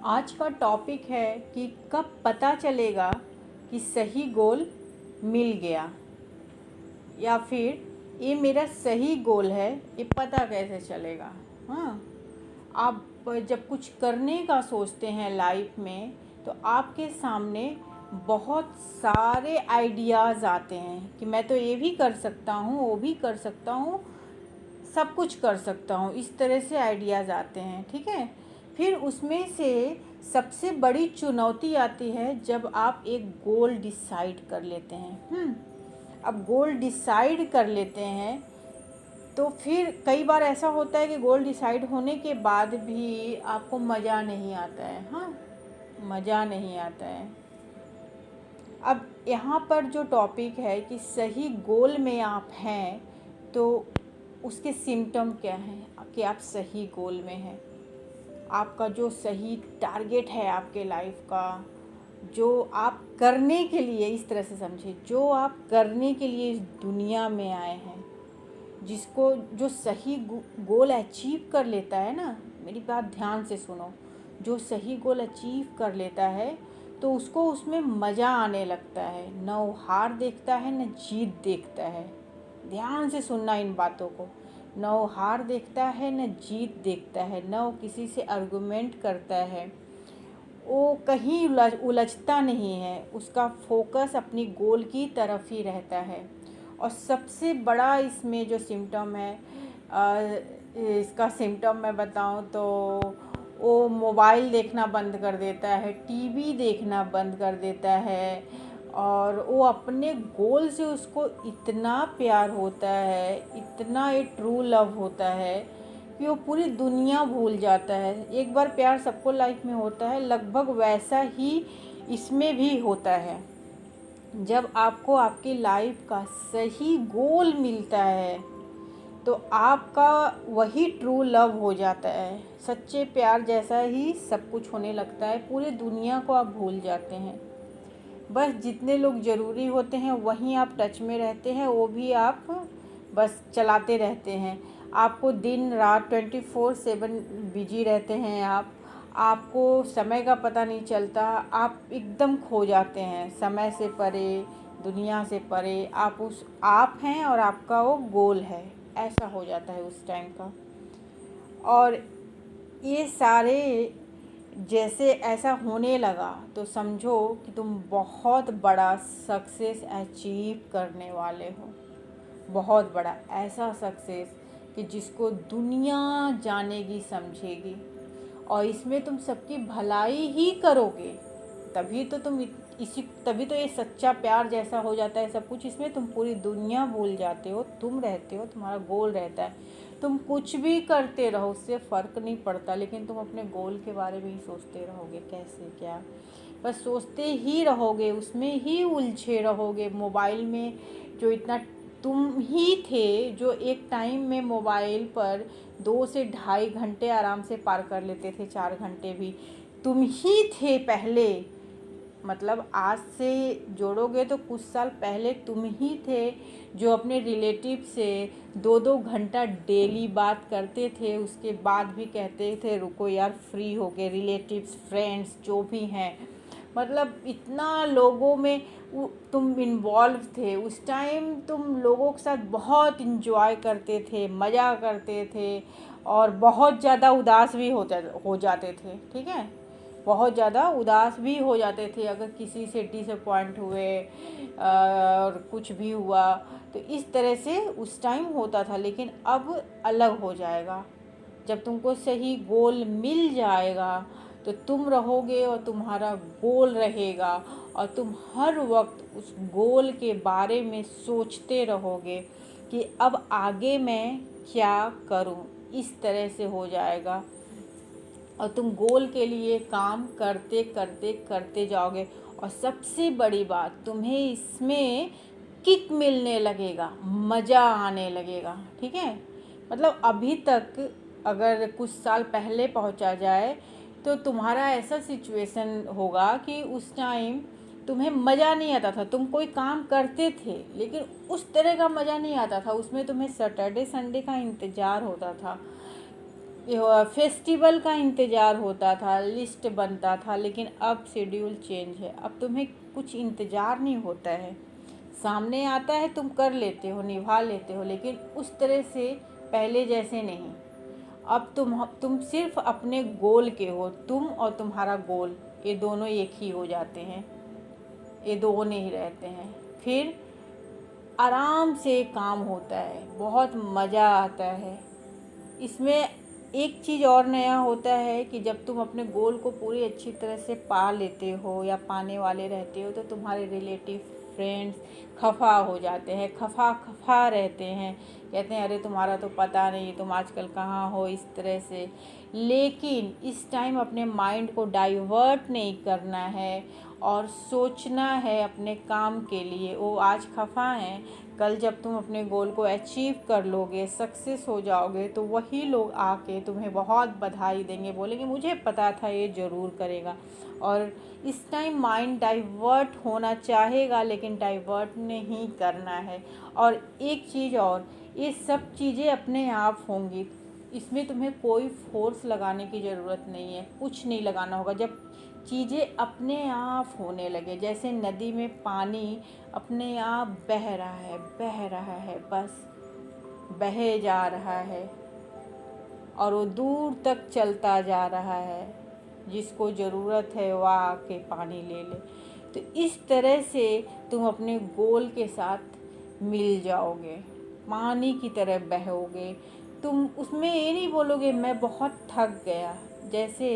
आज का टॉपिक है कि कब पता चलेगा कि सही गोल मिल गया, या फिर ये मेरा सही गोल है, ये पता कैसे चलेगा। हाँ, आप जब कुछ करने का सोचते हैं लाइफ में तो आपके सामने बहुत सारे आइडियाज़ आते हैं कि मैं तो ये भी कर सकता हूँ, वो भी कर सकता हूँ, सब कुछ कर सकता हूँ। इस तरह से आइडियाज़ आते हैं, ठीक है। फिर उसमें से सबसे बड़ी चुनौती आती है जब आप एक गोल डिसाइड कर लेते हैं। अब गोल डिसाइड कर लेते हैं तो फिर कई बार ऐसा होता है कि गोल डिसाइड होने के बाद भी आपको मज़ा नहीं आता है। हाँ, मज़ा नहीं आता है। अब यहाँ पर जो टॉपिक है कि सही गोल में आप हैं तो उसके सिम्टम क्या हैं कि आप सही गोल में हैं। आपका जो सही टारगेट है आपके लाइफ का, जो आप करने के लिए, इस तरह से समझिए, जो आप करने के लिए इस दुनिया में आए हैं, जिसको जो सही गोल अचीव कर लेता है ना, मेरी बात ध्यान से सुनो, जो सही गोल अचीव कर लेता है तो उसको उसमें मज़ा आने लगता है। न वो हार देखता है न जीत देखता है। ध्यान से सुनना इन बातों को। न वो हार देखता है न जीत देखता है, न वो किसी से आर्गुमेंट करता है, वो कहीं उलझता नहीं है। उसका फोकस अपनी गोल की तरफ ही रहता है। और सबसे बड़ा इसमें जो सिम्टम है, इसका सिम्टम मैं बताऊं तो वो मोबाइल देखना बंद कर देता है, टीवी देखना बंद कर देता है, और वो अपने गोल से उसको इतना प्यार होता है, इतना ये ट्रू लव होता है कि वो पूरी दुनिया भूल जाता है। एक बार प्यार सबको लाइफ में होता है, लगभग वैसा ही इसमें भी होता है। जब आपको आपकी लाइफ का सही गोल मिलता है तो आपका वही ट्रू लव हो जाता है। सच्चे प्यार जैसा ही सब कुछ होने लगता है, पूरी दुनिया को आप भूल जाते हैं। बस जितने लोग ज़रूरी होते हैं वहीं आप टच में रहते हैं, वो भी आप बस चलाते रहते हैं। आपको दिन रात 24/7 बिजी रहते हैं आपको समय का पता नहीं चलता। आप एकदम खो जाते हैं, समय से परे, दुनिया से परे। आप हैं और आपका वो गोल है, ऐसा हो जाता है उस टाइम का। और ये सारे जैसे ऐसा होने लगा तो समझो कि तुम बहुत बड़ा सक्सेस अचीव करने वाले हो। बहुत बड़ा ऐसा सक्सेस कि जिसको दुनिया जानेगी, समझेगी, और इसमें तुम सबकी भलाई ही करोगे। तभी तो ये सच्चा प्यार जैसा हो जाता है सब कुछ। इसमें तुम पूरी दुनिया भूल जाते हो, तुम रहते हो, तुम्हारा गोल रहता है। तुम कुछ भी करते रहो, उससे फ़र्क नहीं पड़ता, लेकिन तुम अपने गोल के बारे में ही सोचते रहोगे, कैसे क्या, बस सोचते ही रहोगे, उसमें ही उलझे रहोगे। मोबाइल में जो इतना तुम ही थे जो एक टाइम में मोबाइल पर 2 से ढाई घंटे आराम से पार कर लेते थे, 4 घंटे भी तुम ही थे पहले। मतलब आज से जोड़ोगे तो कुछ साल पहले तुम ही थे जो अपने रिलेटिव से 2-2 घंटा डेली बात करते थे, उसके बाद भी कहते थे रुको यार फ्री हो गए। रिलेटिव्स, फ्रेंड्स जो भी हैं, मतलब इतना लोगों में तुम इन्वॉल्व थे। उस टाइम तुम लोगों के साथ बहुत इन्जॉय करते थे, मज़ा करते थे, और बहुत ज़्यादा उदास भी हो जाते थे, ठीक है। बहुत ज़्यादा उदास भी हो जाते थे अगर किसी से डिसअपॉइंट हुए और कुछ भी हुआ तो इस तरह से उस टाइम होता था। लेकिन अब अलग हो जाएगा। जब तुमको सही गोल मिल जाएगा तो तुम रहोगे और तुम्हारा गोल रहेगा, और तुम हर वक्त उस गोल के बारे में सोचते रहोगे कि अब आगे मैं क्या करूं। इस तरह से हो जाएगा और तुम गोल के लिए काम करते करते करते जाओगे। और सबसे बड़ी बात, तुम्हें इसमें किक मिलने लगेगा, मज़ा आने लगेगा, ठीक है। मतलब अभी तक अगर कुछ साल पहले पहुंचा जाए तो तुम्हारा ऐसा सिचुएशन होगा कि उस टाइम तुम्हें मज़ा नहीं आता था। तुम कोई काम करते थे लेकिन उस तरह का मज़ा नहीं आता था, उसमें तुम्हें सैटरडे संडे का इंतज़ार होता था। फेस्टिवल का इंतज़ार होता था, लिस्ट बनता था, लेकिन अब शेड्यूल चेंज है। अब तुम्हें कुछ इंतज़ार नहीं होता है, सामने आता है तुम कर लेते हो, निभा लेते हो, लेकिन उस तरह से पहले जैसे नहीं। अब तुम सिर्फ अपने गोल के हो, तुम और तुम्हारा गोल ये दोनों एक ही हो जाते हैं, ये दो नहीं रहते हैं। फिर आराम से काम होता है, बहुत मज़ा आता है। इसमें एक चीज़ और नया होता है कि जब तुम अपने गोल को पूरी अच्छी तरह से पा लेते हो या पाने वाले रहते हो, तो तुम्हारे रिलेटिव फ्रेंड्स खफा हो जाते हैं, खफा रहते हैं, कहते हैं अरे तुम्हारा तो पता नहीं, तुम आजकल कहाँ हो, इस तरह से। लेकिन इस टाइम अपने माइंड को डाइवर्ट नहीं करना है और सोचना है अपने काम के लिए। वो आज खफा हैं, कल जब तुम अपने गोल को अचीव कर लोगे, सक्सेस हो जाओगे, तो वही लोग आके तुम्हें बहुत बधाई देंगे, बोलेंगे मुझे पता था ये ज़रूर करेगा। और इस टाइम माइंड डाइवर्ट होना चाहेगा, लेकिन डाइवर्ट नहीं करना है। और एक चीज़ और, ये सब चीज़ें अपने आप होंगी, इसमें तुम्हें कोई फोर्स लगाने की ज़रूरत नहीं है, कुछ नहीं लगाना होगा। जब चीज़ें अपने आप होने लगे, जैसे नदी में पानी अपने आप बह रहा है, बस बहे जा रहा है और वो दूर तक चलता जा रहा है, जिसको ज़रूरत है वह आके पानी ले ले। तो इस तरह से तुम अपने गोल के साथ मिल जाओगे, पानी की तरह बहोगे। तुम उसमें ये नहीं बोलोगे मैं बहुत थक गया। जैसे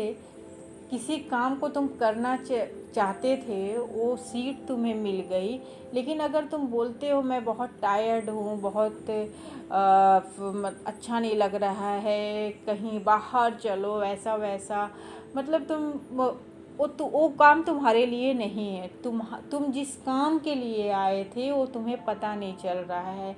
किसी काम को तुम करना चाहते थे, वो सीट तुम्हें मिल गई, लेकिन अगर तुम बोलते हो मैं बहुत टायर्ड हूँ, बहुत अच्छा नहीं लग रहा है, कहीं बाहर चलो, ऐसा वैसा, मतलब वो काम तुम्हारे लिए नहीं है। तुम जिस काम के लिए आए थे वो तुम्हें पता नहीं चल रहा है।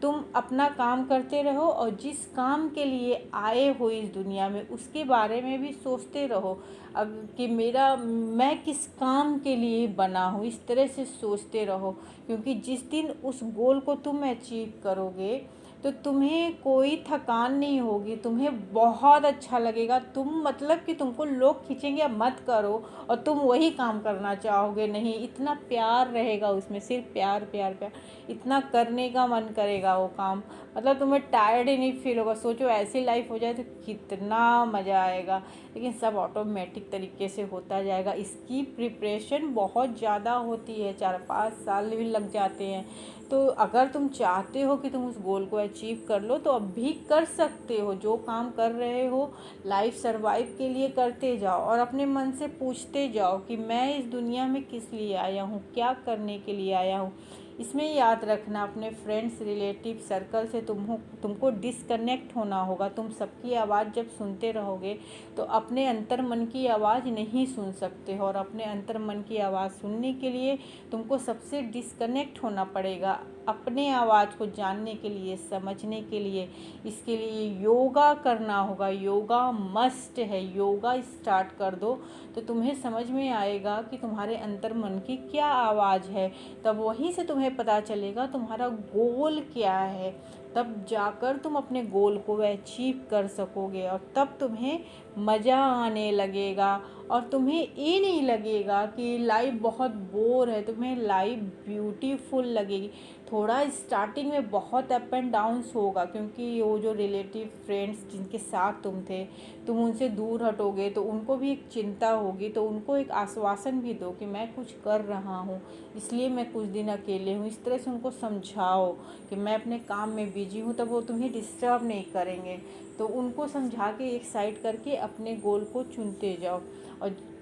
तुम अपना काम करते रहो और जिस काम के लिए आए हो इस दुनिया में, उसके बारे में भी सोचते रहो कि मैं किस काम के लिए बना हूँ, इस तरह से सोचते रहो। क्योंकि जिस दिन उस गोल को तुम अचीव करोगे, तो तुम्हें कोई थकान नहीं होगी, तुम्हें बहुत अच्छा लगेगा। तुम मतलब कि तुमको लोग खींचेंगे अब मत करो, और तुम वही काम करना चाहोगे, नहीं, इतना प्यार रहेगा उसमें, सिर्फ प्यार प्यार प्यार, इतना करने का मन करेगा वो काम, मतलब तुम्हें टायर्ड ही नहीं फील होगा। सोचो ऐसी लाइफ हो जाए तो कितना मज़ा आएगा। लेकिन सब ऑटोमेटिक तरीके से होता जाएगा। इसकी प्रिपरेशन बहुत ज़्यादा होती है, 4-5 साल भी लग जाते हैं। तो अगर तुम चाहते हो कि तुम उस गोल को अचीव कर लो, तो अब भी कर सकते हो। जो काम कर रहे हो लाइफ सर्वाइव के लिए करते जाओ, और अपने मन से पूछते जाओ कि मैं इस दुनिया में किस लिए आया हूँ, क्या करने के लिए आया हूँ। इसमें याद रखना, अपने फ्रेंड्स रिलेटिव सर्कल से तुमको डिसकनेक्ट होना होगा। तुम सबकी आवाज़ जब सुनते रहोगे तो अपने अंतर मन की आवाज़ नहीं सुन सकते हो, और अपने अंतर मन की आवाज़ सुनने के लिए तुमको सबसे डिसकनेक्ट होना पड़ेगा। अपने आवाज़ को जानने के लिए, समझने के लिए, इसके लिए योगा करना होगा। योगा मस्ट है। योगा स्टार्ट कर दो तो तुम्हें समझ में आएगा कि तुम्हारे अंतर मन की क्या आवाज़ है। तब वहीं से तुम्हें पता चलेगा तुम्हारा गोल क्या है। तब जाकर तुम अपने गोल को अचीव कर सकोगे, और तब तुम्हें मज़ा आने लगेगा, और तुम्हें ये नहीं लगेगा कि लाइफ बहुत बोर है, तुम्हें लाइफ ब्यूटीफुल लगेगी। थोड़ा स्टार्टिंग में बहुत अप एंड डाउन्स होगा, क्योंकि वो जो रिलेटिव फ्रेंड्स जिनके साथ तुम थे, तुम उनसे दूर हटोगे तो उनको भी एक चिंता होगी। तो उनको एक आश्वासन भी दो कि मैं कुछ कर रहा हूँ, इसलिए मैं कुछ दिन अकेले हूँ। इस तरह से उनको समझाओ कि मैं अपने काम में बिजी हूँ, तब वो तुम्हें डिस्टर्ब नहीं करेंगे। तो उनको समझा के एक साइड करके अपने गोल को चुनते जाओ।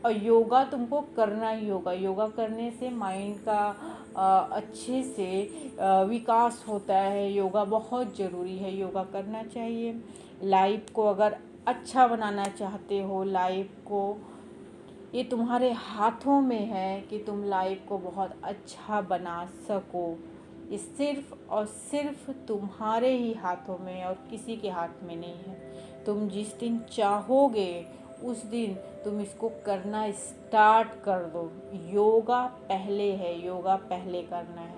और योगा तुमको करना ही होगा। योगा करने से माइंड का अच्छे से विकास होता है। योगा बहुत ज़रूरी है, योगा करना चाहिए। लाइफ को अगर अच्छा बनाना चाहते हो, लाइफ को, ये तुम्हारे हाथों में है कि तुम लाइफ को बहुत अच्छा बना सको। ये सिर्फ और सिर्फ तुम्हारे ही हाथों में, और किसी के हाथ में नहीं है। तुम जिस दिन चाहोगे उस दिन तुम इसको करना स्टार्ट कर दो। योगा पहले है, योगा पहले करना है।